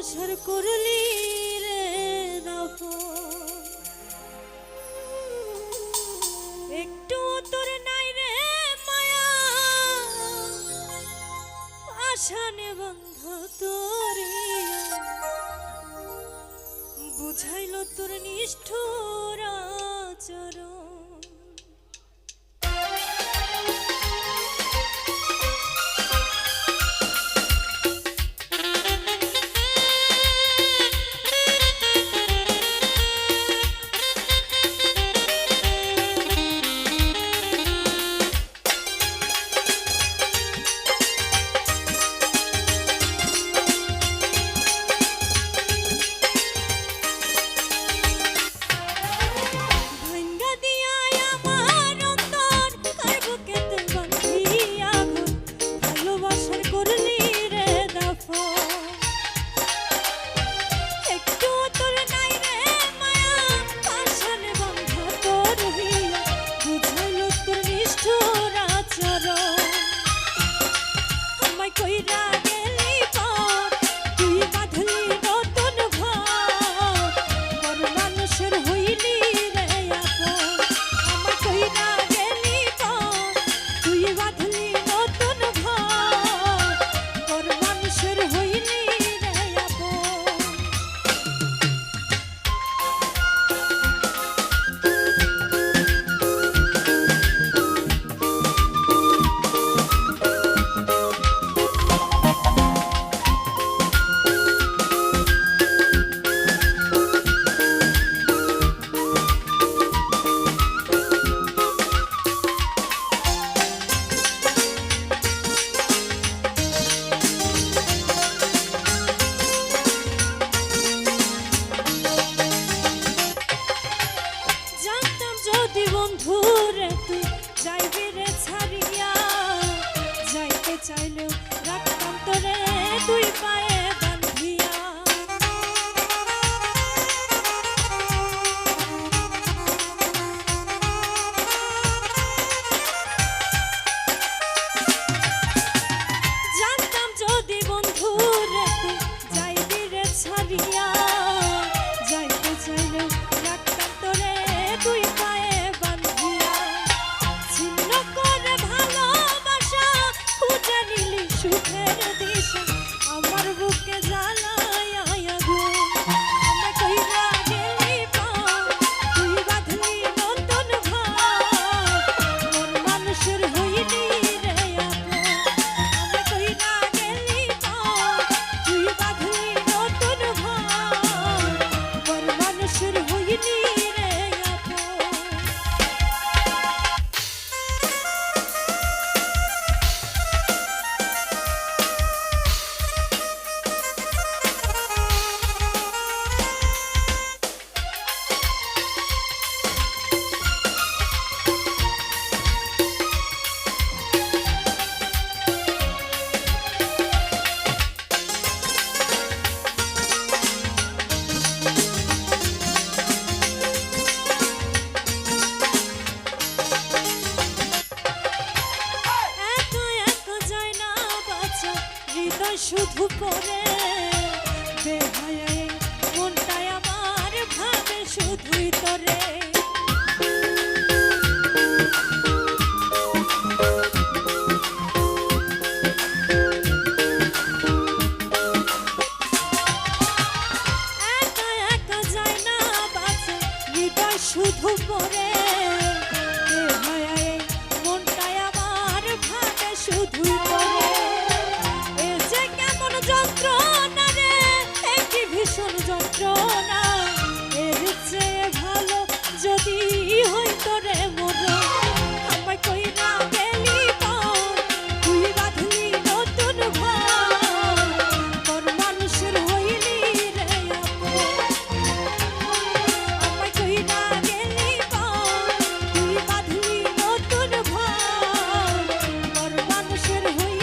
ভালোবাসার করলি রে দাফন, একটু তোর নাই রে মায়া, আশানে বন্ধ তোরে বুঝাইল তোর নিষ্ঠুর আচরণ। বন্ধুরে তুই যাইবি রে ছাড়িয়া, যাইতে চাইলেও রাখতাম তোরে তুই পায়ে বান্ধিয়া। জানতাম যদি বন্ধুরে তুই যাইবি রে ছাড়িয়া, যাইতে চাইলেও রাখতাম তোরে তুই পায়ে সুখের দিশা আমার বুকে জ্বালায় আগুন। আমায় কইরা গেলি পার, তুই বাঁধলি নতুন ঘর, মন মানুষের হইলি রে আপন। আমায় কইরা গেলি পার, তুই বাঁধলি নতুন ঘর, মন মানুষের হইলি রে আপন। হৃদয় শুধু পরে বেহায় মনটাই আমার ভাবে শুধুই তোরে। একা একা যায় না বাঁচা, হৃদয় শুধু পরে বেহায় মনটাই আমার ভাবে শুধুই তোরে। যন্ত্রণা রে একটি ভীষণ যন্ত্রণা, এর চেয়ে ভালো যদি হইতো রে মরণ। আমায় কইরা গেলি পার, তুই বাঁধলি নতুন ঘর, তোর মানুষের হইলি রে আপন। আমায় কইরা গেলি পার, তুই বাঁধলি নতুন ঘর, তোর মানুষের হইলি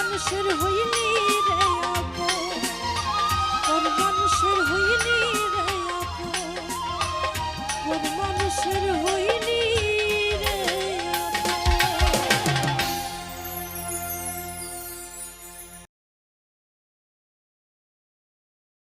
মানুষের হইলি রে